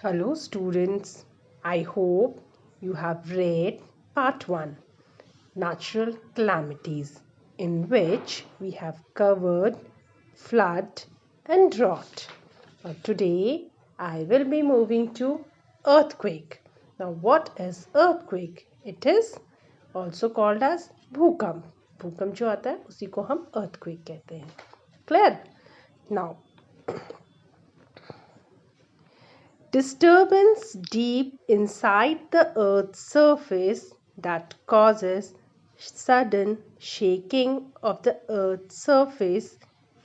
Hello students, I hope you have read part 1, Natural Calamities, in which we have covered flood and drought. Now today I will be moving to earthquake. Now what is earthquake? It is also called as भूकंप. भूकंप जो आता है उसी को हम earthquake कहते हैं. Clear? Now disturbance deep inside the earth's surface that causes sudden shaking of the earth's surface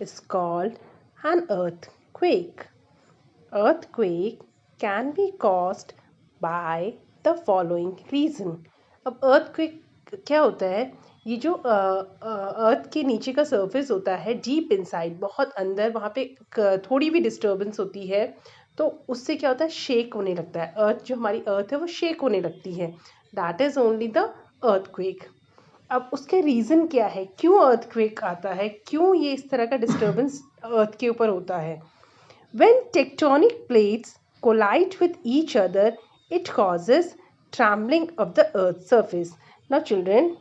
is called an earthquake. Earthquake can be caused by the following reason. अब earthquake क्या होता है? ये जो अर्थ के नीचे का सरफेस होता है डीप इनसाइड, बहुत अंदर, वहाँ पे थोड़ी भी डिस्टर्बेंस होती है तो उससे क्या होता है, शेक होने लगता है. अर्थ जो हमारी अर्थ है वो शेक होने लगती है. That is only the earthquake. अब उसके रीज़न क्या है, क्यों अर्थक्वेक आता है, क्यों ये इस तरह का डिस्टर्बेंस अर्थ के ऊपर होता है. When tectonic plates collide with each other, it causes trembling of the earth's surface. Now children,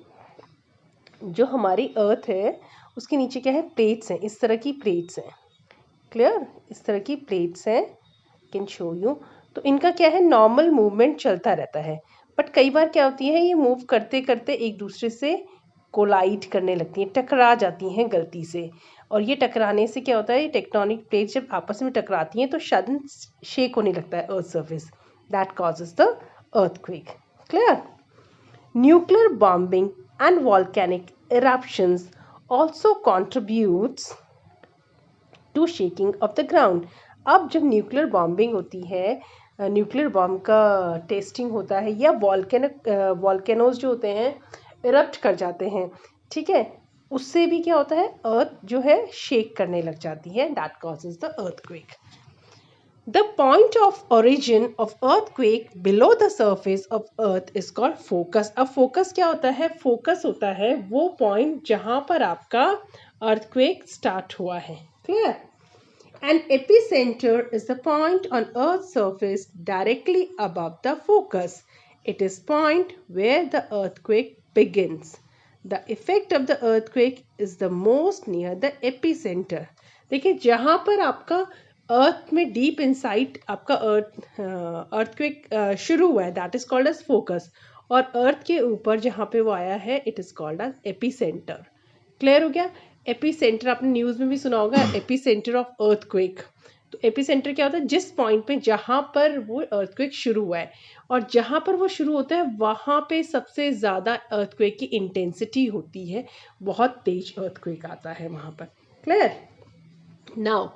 जो हमारी अर्थ है उसके नीचे क्या है, प्लेट्स हैं, इस तरह की प्लेट्स हैं. क्लियर? इस तरह की प्लेट्स हैं, कैन शो यू. तो इनका क्या है, नॉर्मल मूवमेंट चलता रहता है. बट कई बार क्या होती है, ये मूव करते करते एक दूसरे से कोलाइड करने लगती हैं, टकरा जाती हैं गलती से. और ये टकराने से क्या होता है, टेक्टोनिक प्लेट्स जब आपस में टकराती हैं तो सडन शेक होने लगता है earth surface. That causes the earthquake. Clear? Nuclear bombing and volcanic eruptions also contributes to shaking of the ground. अब जब न्यूक्लियर बॉम्बिंग होती है, न्यूक्लियर बॉम्ब का टेस्टिंग होता है, या वॉल्केनोज जो होते हैं इरप्ट कर जाते हैं, ठीक है, उससे भी क्या होता है, अर्थ जो है शेक करने लग जाती है. That causes the earthquake. The point of origin of earthquake below the surface of earth is called focus. अब focus क्या होता है, focus होता है वो point जहाँ पर आपका earthquake start हुआ है. Clear? An epicenter is the point on earth's surface directly above the focus. It is point where the earthquake begins. The effect of the earthquake is the most near the epicenter. देखिए जहाँ पर आपका अर्थ में deep inside आपका earthquake शुरू हुआ है, that is called as focus. और अर्थ के ऊपर जहाँ पे वो आया है, it is called as epicentre. Clear हो गया? एपीसेंटर आपने न्यूज़ में भी सुना होगा, एपीसेंटर ऑफ अर्थक्वेक. तो एपीसेंटर क्या होता है, जिस पॉइंट पे जहाँ पर वो अर्थक्वेक शुरू हुआ है, और जहाँ पर वो शुरू होता है वहाँ पे सबसे ज़्यादा अर्थक्वेक की इंटेंसिटी होती है, बहुत तेज अर्थक्वेक आता है वहाँ पर. Clear? Now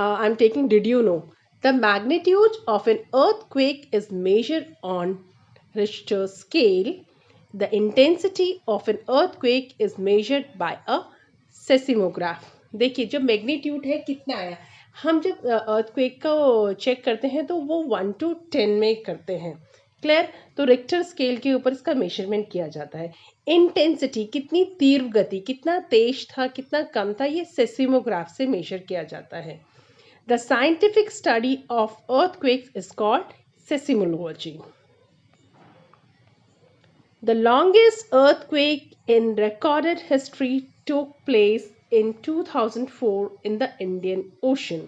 I'm taking, did you know? The magnitude of an earthquake is measured on Richter scale. The intensity of an earthquake is measured by a seismograph. देखिए जब मैग्नीट्यूड है कितना आया, हम जब अर्थक्वेक को चेक करते हैं तो वो 1 to 10 में करते हैं. क्लियर? तो रिक्टर स्केल के ऊपर इसका मेजरमेंट किया जाता है. इंटेंसिटी कितनी तीव्र गति, कितना तेज था, कितना कम था, ये सेस्मोग्राफ से मेजर किया जाता है. The scientific study of earthquakes is called seismology. The longest earthquake in recorded history took place in 2004 in the Indian Ocean.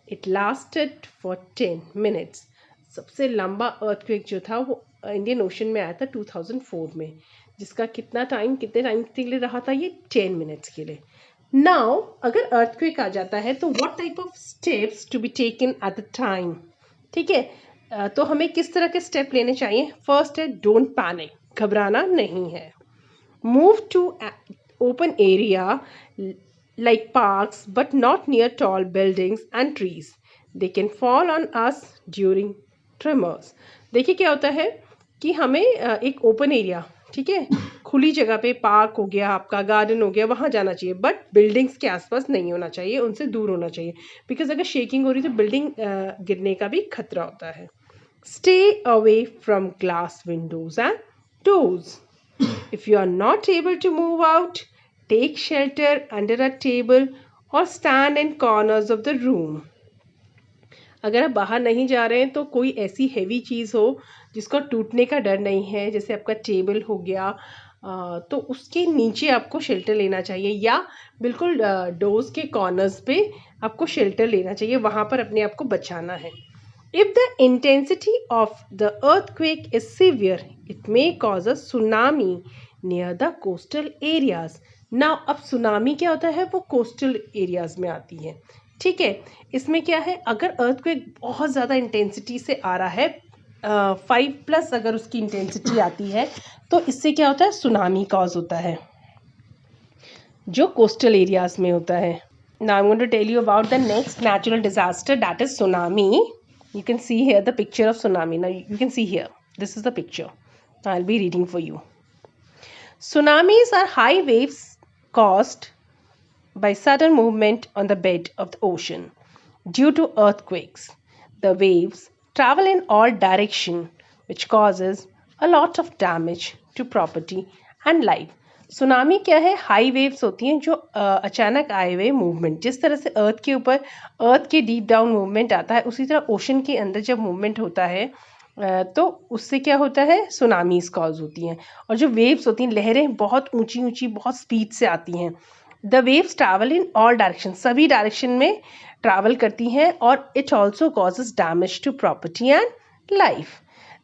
It lasted for 10 minutes. सबसे लंबा earthquake जो था वो इंडियन ओशन में आया था 2004 में, जिसका कितना टाइम, कितने टाइम के लिए रहा था, ये 10 मिनट्स के लिए. नाउ अगर अर्थक्वेक आ जाता है तो what type of steps to be taken at the time. ठीक है, तो हमें किस तरह के स्टेप लेने चाहिए. फर्स्ट है डोंट पैनिक, घबराना नहीं है. Move to open area like parks but not near tall buildings and trees. They can fall on us during tremors. देखिए क्या होता है कि हमें एक ओपन एरिया, ठीक है, खुली जगह पे, पार्क हो गया, आपका गार्डन हो गया, वहाँ जाना चाहिए, बट बिल्डिंग्स के आसपास नहीं होना चाहिए, उनसे दूर होना चाहिए, बिकॉज अगर शेकिंग हो रही तो बिल्डिंग गिरने का भी खतरा होता है. Stay away from glass windows and doors. If you are not able to move out, take shelter under a table or stand in corners of the room. अगर आप बाहर नहीं जा रहे हैं तो कोई ऐसी हैवी चीज़ हो जिसको टूटने का डर नहीं है, जैसे आपका टेबल हो गया, तो उसके नीचे आपको शेल्टर लेना चाहिए, या बिल्कुल डोर्स के कॉर्नर्स पे आपको शेल्टर लेना चाहिए, वहाँ पर अपने आप को बचाना है. If the intensity of the earthquake is severe, it may cause a tsunami near the coastal areas. Now, अब सुनामी क्या होता है, वो कोस्टल एरियाज में आती है. ठीक है, इसमें क्या है, अगर अर्थक्वेक बहुत ज़्यादा इंटेंसिटी से आ रहा है, 5+ अगर उसकी इंटेंसिटी आती है, तो इससे क्या होता है, सुनामी कॉज होता है, जो कोस्टल एरियाज में होता है. Now I'm going to tell you about the next natural disaster, that is tsunami. You can see here the picture of tsunami. Now you can see here. This is the picture. I'll be reading for you. Tsunamis are high waves caused by sudden movement on the bed of the ocean due to earthquakes. The waves travel in all directions, which causes a lot of damage to property and life. Tsunami क्या है, high waves होती हैं जो अचानक आए हुए movement, जिस तरह से अर्थ के ऊपर अर्थ के डीप डाउन मूवमेंट आता है, उसी तरह ओशन के अंदर जब मूवमेंट होता है तो उससे क्या होता है, सुनामीज कॉज होती हैं. और जो वेव्स होती हैं, लहरें बहुत ऊंची ऊंची बहुत स्पीड से आती हैं. The waves travel in all direction, सभी डायरेक्शन में ट्रैवल करती हैं, और it also causes damage to property and life.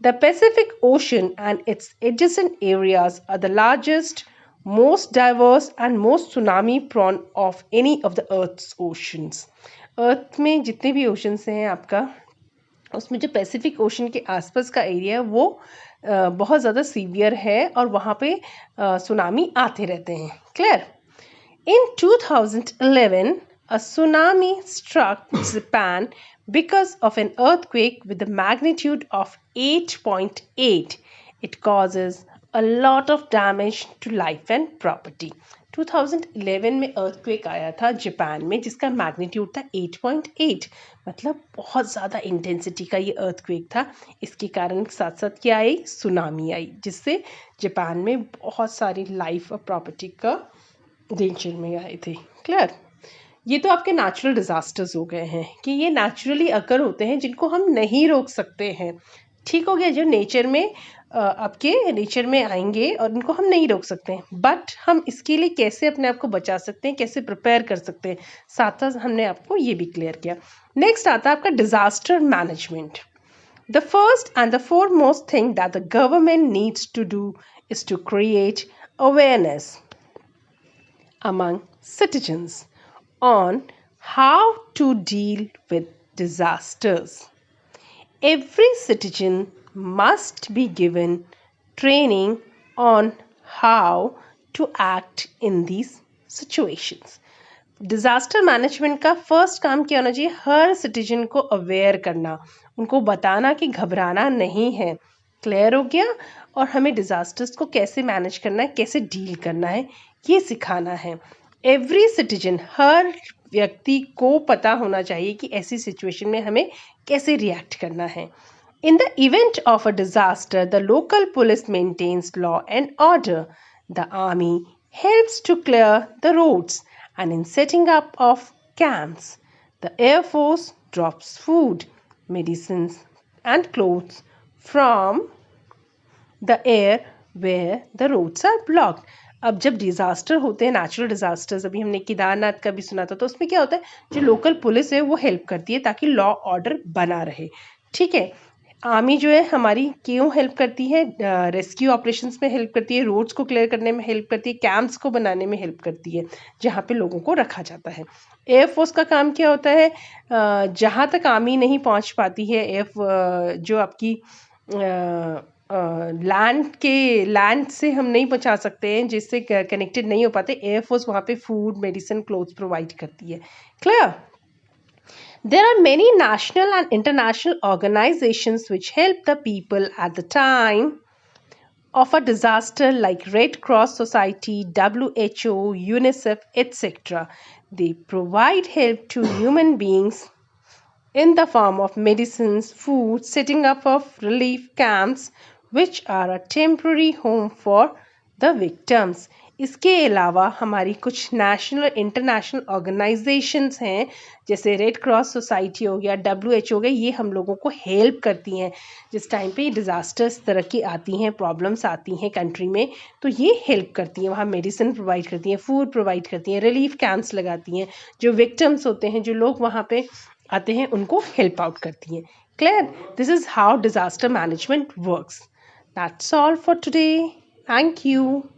The Pacific Ocean and its adjacent areas are the largest, most diverse and most tsunami prone of any of the Earth's oceans. अर्थ में जितने भी oceans हैं आपका, उसमें जो Pacific ocean के आसपास का एरिया है वो बहुत ज़्यादा सीवियर है, और वहाँ पे सुनामी आते रहते हैं. Clear? In 2011, a tsunami struck Japan because of an earthquake with a magnitude of 8.8. It causes a lot of damage to life and property. 2011 में earthquake आया था जापान में, जिसका मैग्नीट्यूड था 8.8, मतलब बहुत ज़्यादा इंटेंसिटी का ये earthquake था. इसके कारण साथ साथ क्या आई, सुनामी आई, जिससे जापान में बहुत सारी लाइफ और प्रॉपर्टी का डेंजर में आए थे. क्लियर? ये तो आपके नेचुरल डिजास्टर्स हो गए हैं कि ये नेचुरली अकर होते हैं, जिनको हम नहीं रोक सकते हैं. ठीक हो गया, जो नेचर में आपके नेचर में आएंगे और इनको हम नहीं रोक सकते हैं, बट हम इसके लिए कैसे अपने आप को बचा सकते हैं, कैसे प्रिपेयर कर सकते हैं, साथ साथ हमने आपको ये भी क्लियर किया. नेक्स्ट आता है आपका disaster management. The first and the foremost thing that the government needs to do is to create awareness among citizens on how to deal with disasters. Every citizen must be given training on how to act in these situations. Disaster management का first काम क्या होना चाहिए, हर citizen को aware करना, उनको बताना कि घबराना नहीं है. क्लियर हो गया? और हमें डिज़ास्टर्स को कैसे मैनेज करना है, कैसे डील करना है, ये सिखाना है. एवरी सिटीजन, हर व्यक्ति को पता होना चाहिए कि ऐसी सिचुएशन में हमें कैसे रिएक्ट करना है. In the event of a disaster, the local police maintains law and order. The army helps to clear the roads, and in setting up of camps, the Air Force drops food, medicines, and clothes from the air where the roads are blocked. अब जब disaster होते हैं, natural disasters, अभी हमने केदारनाथ का भी सुना था, तो उसमें क्या होता है, जो लोकल पुलिस है वो हेल्प करती है ताकि लॉ ऑर्डर बना रहे. ठीक है, आर्मी जो है हमारी क्यों हेल्प करती है, रेस्क्यू ऑपरेशंस में हेल्प करती है, रोड्स को क्लियर करने में हेल्प करती है, कैंप्स को बनाने में हेल्प करती है जहाँ पे लोगों को रखा जाता है. एयरफोर्स का काम क्या होता है, जहाँ तक आर्मी नहीं पहुँच पाती है, जो आपकी लैंड से हम नहीं पहुँचा सकते हैं, जिससे कनेक्टेड नहीं हो पाते, एयरफोर्स वहाँ पे फूड, मेडिसिन, क्लोथ्स प्रोवाइड करती है. Clear? There are many national and international organizations which help the people at the time of a disaster, like Red Cross Society, WHO, UNICEF, etc. They provide help to human beings in the form of medicines, food, setting up of relief camps, which are a temporary home for the victims. इसके अलावा हमारी कुछ national और international organisations हैं, जैसे red cross society हो गया, WHO हो गया, ये हम लोगों को हेल्प करती हैं जिस टाइम पे डिज़ास्टर्स तरह की आती हैं, प्रॉब्लम्स आती हैं कंट्री में, तो ये हेल्प करती हैं। वहाँ मेडिसिन प्रोवाइड करती हैं, फूड प्रोवाइड करती हैं, रिलीफ कैंप्स लगाती हैं, जो विक्टिम्स होते हैं, जो लोग वहाँ पे आते हैं, उनको हेल्प आउट करती हैं। Clear? This is how disaster management works. That's all for today. Thank you.